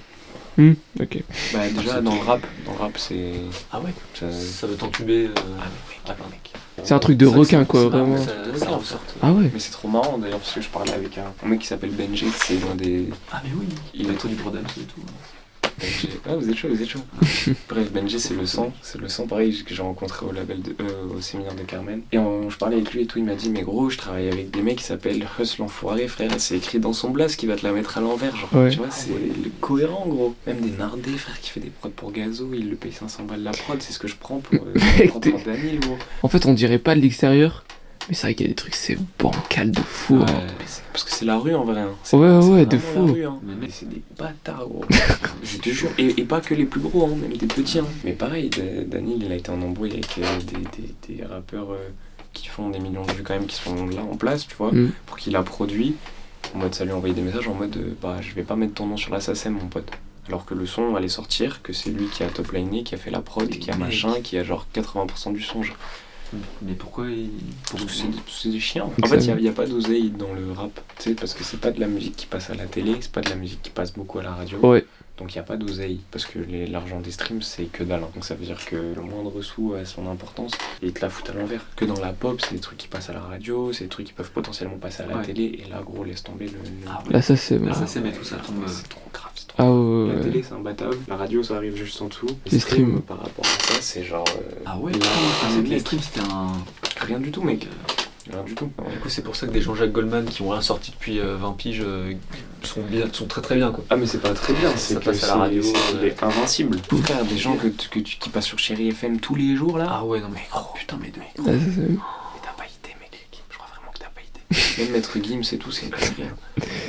Ok. Bah déjà dans le rap c'est... Ah ouais ça veut t'entuber mec. C'est un truc de requin quoi, vraiment. Ça ressort. Ah ouais. Mais c'est trop marrant d'ailleurs parce que je parlais avec un mec qui s'appelle Benji, c'est l'un des... Ah mais oui, il est trop du bordel et tout. Benji. Ah, vous êtes chaud. Bref, Benji, c'est le sang pareil, que j'ai rencontré au label au séminaire de Carmen. Et je parlais avec lui et tout, il m'a dit, mais gros, je travaille avec des mecs qui s'appellent Huss l'enfoiré, frère. C'est écrit dans son blast qui va te la mettre à l'envers, genre. Ouais. Tu vois, c'est cohérent, gros. Même des nardés, frère, qui fait des prods pour Gazo, il le paye 500 balles la prod, c'est ce que je prends pour Daniel, gros. En fait, on dirait pas de l'extérieur, mais c'est vrai qu'il y a des trucs, c'est bancal de fou. Ouais. Hein. Parce que c'est la rue en vrai. Hein. Ouais, de vraiment fou. la rue, hein. Mais c'est des bâtards, gros. Je te jure. Et pas que les plus gros, hein, même des petits. Hein. Mais pareil, Daniel, il a été en embrouille avec des rappeurs qui font des millions de vues quand même, qui sont là en place, tu vois, pour qu'il a produit. En mode, ça lui a envoyé des messages en mode, je vais pas mettre ton nom sur la SACEM, mon pote. Alors que le son allait sortir, que c'est lui qui a top-liné, qui a fait la prod, qui a machin, qui a genre 80% du son, genre. Mais pourquoi Parce que c'est des chiens. En fait, il n'y a pas d'oseille dans le rap, tu sais, parce que c'est pas de la musique qui passe à la télé, c'est pas de la musique qui passe beaucoup à la radio. Ouais. Donc il n'y a pas d'oseille, parce que l'argent des streams, c'est que dalle. Donc ça veut dire que le moindre sou a son importance, et ils te la foutent à l'envers. Que dans la pop, c'est des trucs qui passent à la radio, c'est des trucs qui peuvent potentiellement passer à la télé, et là, gros, laisse tomber le... Là, ça c'est. Là, ça c'est mais tout ça. C'est trop grave, c'est trop Ah grave. ouais. La télé, c'est imbattable. La radio, ça arrive juste en dessous. Les streams. Par rapport à ça, c'est genre... Ah ouais, là, c'est que les streams c'était un... Rien du tout, mec. Rien du tout. Du coup, c'est pour ça que des Jean-Jacques Goldman qui ont rien sorti depuis 20 piges sont très très bien, quoi. Ah, mais c'est pas très bien, c'est Ça que passe à la radio, il est invincible. Frère, des gens qui passent sur Chéri FM tous les jours là. Ah ouais, non mais Putain, mais Ah, ça, c'est... mais t'as pas idée, mec. Je crois vraiment que t'as pas idée. Même Maître Gims et tout, c'est une dinguerie.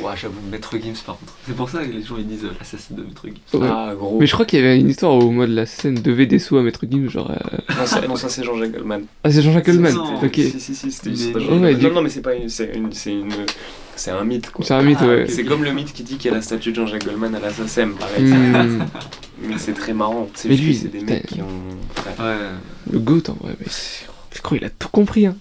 ouais, j'avoue, Maître Gims par contre. C'est pour ça que les gens ils disent l'assassin de Maître Gims. Ouais. Ah, gros. Mais je crois qu'il y avait une histoire où moi de la scène devait des sous à Maître Gims, genre. Non, ça c'est Jean-Jacques Goldman. Ah, c'est Jean-Jacques Goldman. Non, Ok. Si, c'était Ouais, non, mais c'est pas une. C'est un mythe, quoi. C'est un mythe, Ah, ouais. ok. C'est comme le mythe qui dit qu'il y a la statue de Jean-Jacques Goldman à la SACEM, pareil. Mais c'est très marrant. C'est Mais juste lui, que c'est des putain. mecs qui ont. Ouais. Le GOAT en vrai, mais je crois qu'il a tout compris. Hein.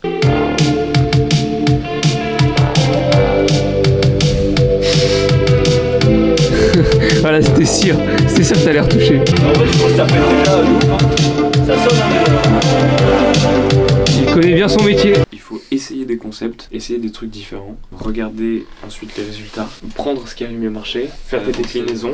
Voilà, c'était sûr que t'allais retoucher. En vrai, je pense que ça peut être déjà ouf, hein. Ça sonne Il connaît bien son métier. Il faut essayer des concepts, essayer des trucs différents, regarder ensuite les résultats, prendre ce qui a le mieux marché, faire tes déclinaisons,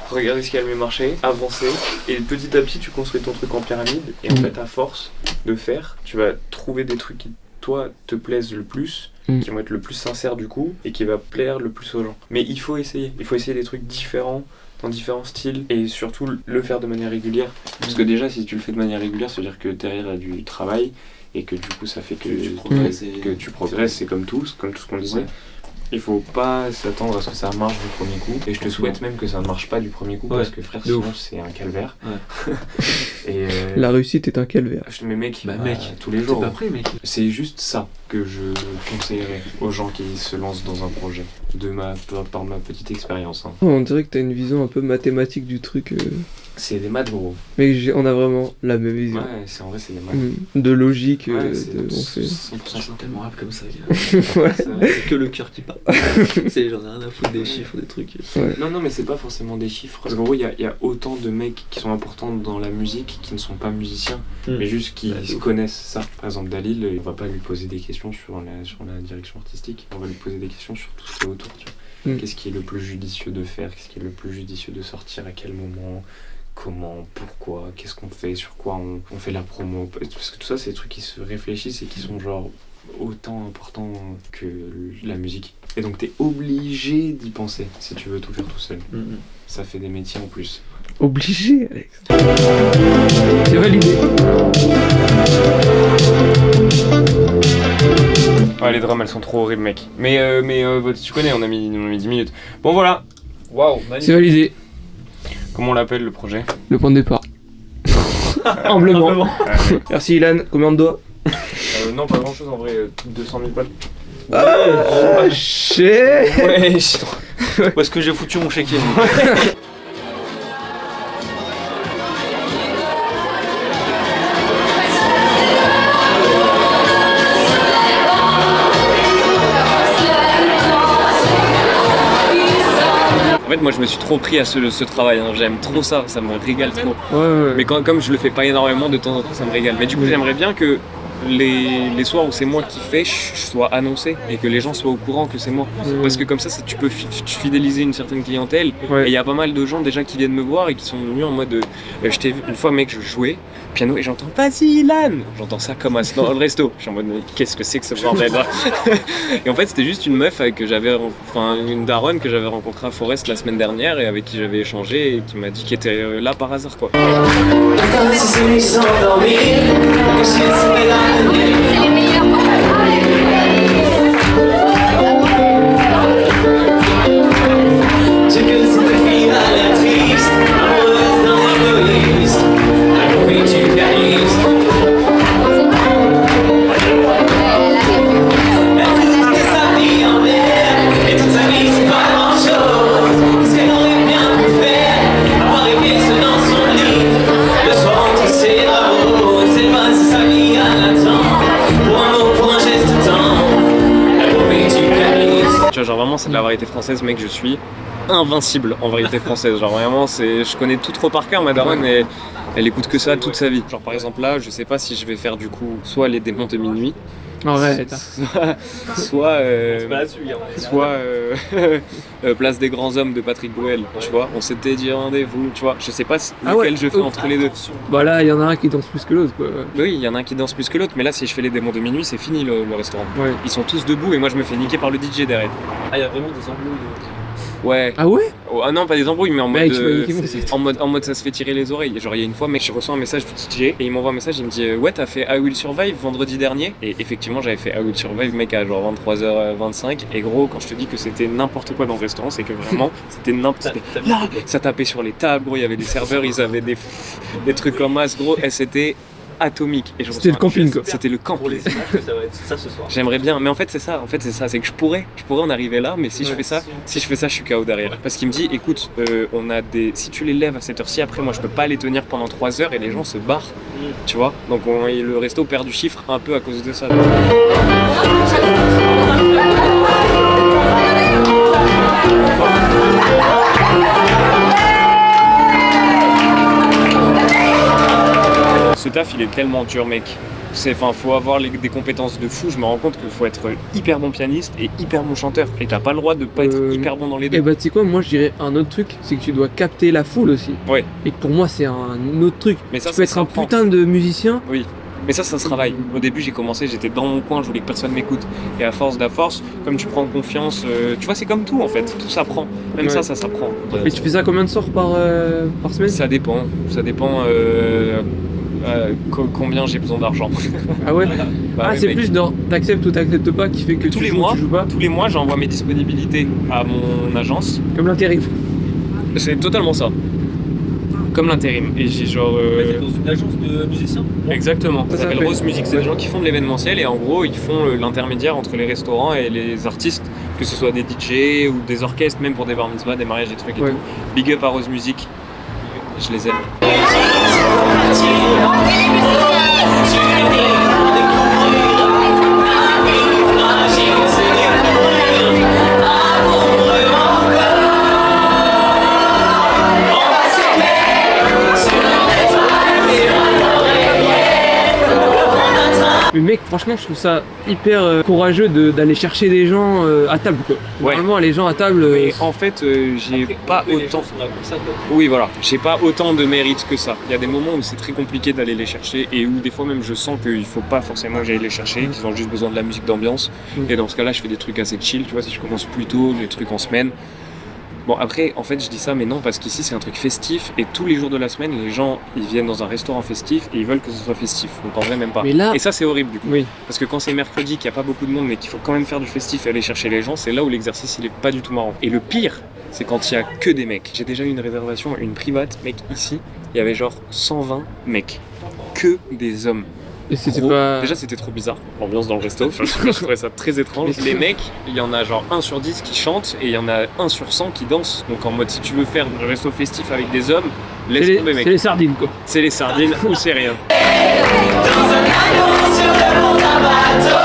regarder ce qui a le mieux marché, avancer, et petit à petit tu construis ton truc en pyramide, et en fait à force de faire, tu vas trouver des trucs qui toi te plaisent le plus, qui vont être le plus sincères du coup, et qui va plaire le plus aux gens. Mais il faut essayer des trucs différents, dans différents styles, et surtout le faire de manière régulière, parce que déjà si tu le fais de manière régulière, ça veut dire que derrière il y a du travail, et que du coup ça fait que tu progresses, c'est comme tout ce qu'on disait. Ouais. Il faut pas s'attendre à ce que ça marche du premier coup, et je te souhaite même que ça ne marche pas du premier coup, parce que frère, sinon c'est un calvaire. Ouais. Et la réussite est un calvaire. Mais mec, mec, tous les jours. T'es pas prêt, mec. C'est juste ça que je conseillerais aux gens qui se lancent dans un projet, par ma petite expérience. Hein. Oh, on dirait que t'as une vision un peu mathématique du truc. C'est des maths, gros. Mais on a vraiment la même vision. Ouais, en vrai, c'est des maths. De logique. Ouais, on fait. 100%. Je suis tellement rap comme ça, gars. Ouais. C'est que le cœur qui parle. C'est j'en ai rien à foutre des chiffres, des trucs. Ouais. Non, mais c'est pas forcément des chiffres. Parce qu'en gros, il y a autant de mecs qui sont importants dans la musique qui ne sont pas musiciens, mais juste qui connaissent ça. Par exemple, Dalil, on va pas lui poser des questions sur la direction artistique, on va lui poser des questions sur tout ce qui est autour. Tu vois. Qu'est-ce qui est le plus judicieux de faire, qu'est-ce qui est le plus judicieux de sortir, à quel moment, comment, pourquoi, qu'est-ce qu'on fait, sur quoi on fait la promo. Parce que tout ça, c'est des trucs qui se réfléchissent et qui sont genre autant importants que la musique. Et donc t'es obligé d'y penser si tu veux tout faire tout seul. Ça fait des métiers en plus. Obligé, Alex. C'est validé. Ouais, les drums elles sont trop horribles, mec. Mais tu connais, on a mis 10 minutes. Bon voilà. Waouh, C'est validé. Comment on l'appelle le projet? Le point de départ. Humblement. Merci Ilan, combien de doigts? Non, pas grand chose en vrai, 200 000 balles. Oh shit. Ouais, où est-ce que j'ai foutu mon chéquier? En fait, moi je me suis trop pris à ce travail, hein. J'aime trop ça me régale trop. Ouais. Mais comme je le fais pas énormément, de temps en temps ça me régale. Mais du coup, j'aimerais bien que les soirs où c'est moi qui fais, je sois annoncé et que les gens soient au courant que c'est moi. Parce que comme ça tu peux fidéliser une certaine clientèle. Et il y a pas mal de gens déjà qui viennent me voir et qui sont venus en mode je t'ai vu une fois mec, je jouais piano et j'entends vas-y Ilan, j'entends ça comme dans le resto. Je suis en mode mais qu'est-ce que c'est que ce bordel là. Et en fait c'était juste une meuf une daronne que j'avais rencontrée à Forest la semaine dernière et avec qui j'avais échangé et qui m'a dit qu'elle était là par hasard quoi. Genre vraiment c'est de la variété française mec, je suis invincible en variété française, genre vraiment je connais tout trop par cœur, ma daronne et elle écoute que ça toute sa vie. Genre par exemple là je sais pas si je vais faire du coup soit les démons de minuit, soit Place des grands hommes de Patrick Bruel, tu vois, on s'était dit rendez-vous, tu vois, je sais pas lequel je fais entre les deux. Bah là il y en a un qui danse plus que l'autre quoi. Oui il y en a un qui danse plus que l'autre, mais là si je fais les démons de minuit c'est fini le restaurant. Ils sont tous debout et moi je me fais niquer par le DJ derrière. Ah il y a vraiment des embrouilles Ouais. Ah ouais? Ah non, pas des embrouilles, mais en mode ça se fait tirer les oreilles. Genre il y a une fois, mec, je reçois un message du DJ et il m'envoie un message, il me dit ouais, t'as fait I Will Survive vendredi dernier. Et effectivement, j'avais fait I Will Survive, mec, à genre 23h25. Et gros, quand je te dis que c'était n'importe quoi dans le restaurant, c'est que vraiment c'était n'importe quoi. Là, ça tapait sur les tables, gros, il y avait des serveurs, ils avaient des trucs en masse, gros, et c'était atomique. Et c'était le camping quoi. C'était le camp. Pour les images que ça va être ça ce soir. J'aimerais bien, mais en fait c'est ça, c'est que je pourrais en arriver là, mais si je fais ça, je suis KO derrière. Parce qu'il me dit écoute, si tu les lèves à cette heure-ci, après moi je peux pas les tenir pendant 3 heures et les gens se barrent. Tu vois, donc le resto perd du chiffre un peu à cause de ça. Ce taf il est tellement dur mec, faut avoir des compétences de fou, je me rends compte qu'il faut être hyper bon pianiste et hyper bon chanteur et t'as pas le droit de pas être hyper bon dans les deux. Et bah tu sais quoi, moi je dirais un autre truc, c'est que tu dois capter la foule aussi. Ouais. Et que pour moi c'est un autre truc. Mais ça, tu peux être un putain de musicien. Oui. Mais ça se travaille. Au début, j'ai commencé, j'étais dans mon coin, je voulais que personne m'écoute. Et à force, comme tu prends confiance, tu vois, c'est comme tout en fait. Tout s'apprend. Même ça s'apprend. Et tu fais ça combien de soirs par semaine? Ça dépend. Combien j'ai besoin d'argent. Ah ouais. C'est plus t'acceptes ou t'acceptes pas qui fait que tu joues pas. Tous les mois, j'envoie mes disponibilités à mon agence. Comme l'intérim. C'est totalement ça. Comme l'intérim. Et j'ai genre. T'es dans une agence de musiciens? Exactement. Ça s'appelle Rose Music. C'est des gens qui font de l'événementiel et en gros, ils font l'intermédiaire entre les restaurants et les artistes, que ce soit des DJ ou des orchestres, même pour des bar mitzvahs, des mariages, des trucs et tout. Big up à Rose Music. Je les aime. Mais mec, franchement, je trouve ça hyper courageux d'aller chercher des gens à table quoi. Normalement, les gens à table. Mais en fait, j'ai pas autant. Oui, voilà. J'ai pas autant de mérite que ça. Il y a des moments où c'est très compliqué d'aller les chercher et où des fois même je sens qu'il faut pas forcément que j'aille les chercher, qu'ils ont juste besoin de la musique d'ambiance. Et dans ce cas-là, je fais des trucs assez chill, tu vois, si je commence plus tôt, des trucs en semaine. Bon après en fait je dis ça mais non parce qu'ici c'est un truc festif et tous les jours de la semaine les gens ils viennent dans un restaurant festif et ils veulent que ce soit festif, donc en vrai même pas. Mais là... Et ça c'est horrible du coup, oui. Parce que quand c'est mercredi qu'il n'y a pas beaucoup de monde mais qu'il faut quand même faire du festif et aller chercher les gens, c'est là où l'exercice il est pas du tout marrant. Et le pire c'est quand il y a que des mecs. J'ai déjà eu une réservation, une private, mec ici, il y avait genre 120 mecs, que des hommes. Et c'était pas... Déjà c'était trop bizarre, l'ambiance dans le resto, je trouvais ça très étrange. Les mecs, il y en a genre 1 sur 10 qui chantent et il y en a 1 sur 100 qui dansent. Donc en mode si tu veux faire un resto festif avec des hommes, laisse tomber mec. C'est les sardines quoi. C'est les sardines ou c'est rien. Dans un avion sur le bord d'un bateau,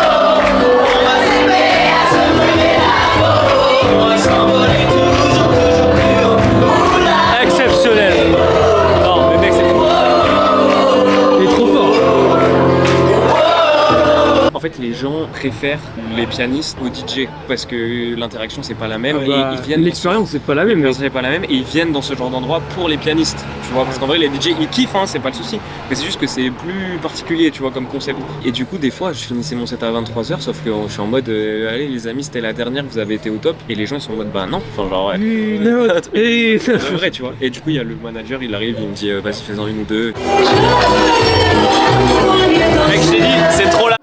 on va s'aimer à se brûler la peau. On va s'envoler toujours plus haut. Oula. Exceptionnel. Non, le mec c'est fou. Il est trop fort. préfèrent les pianistes aux DJ parce que l'interaction c'est pas la même Ah et bah, ils viennent. l'expérience c'est pas la même. L'expérience n'est pas la même et ils viennent dans ce genre d'endroit pour les pianistes, tu vois, parce qu'en vrai les DJ ils kiffent, hein, c'est pas le souci, mais c'est juste que c'est plus particulier, tu vois, comme concept. Et du coup des fois je finissais mon set à 23h sauf que je suis en mode allez les amis c'était la dernière, vous avez été au top, et les gens ils sont en mode bah non, enfin genre ouais. C'est vrai, tu vois. Et du coup il y a le manager, il arrive, il me dit vas-y fais-en une ou deux. Mec je t'ai dit c'est trop là.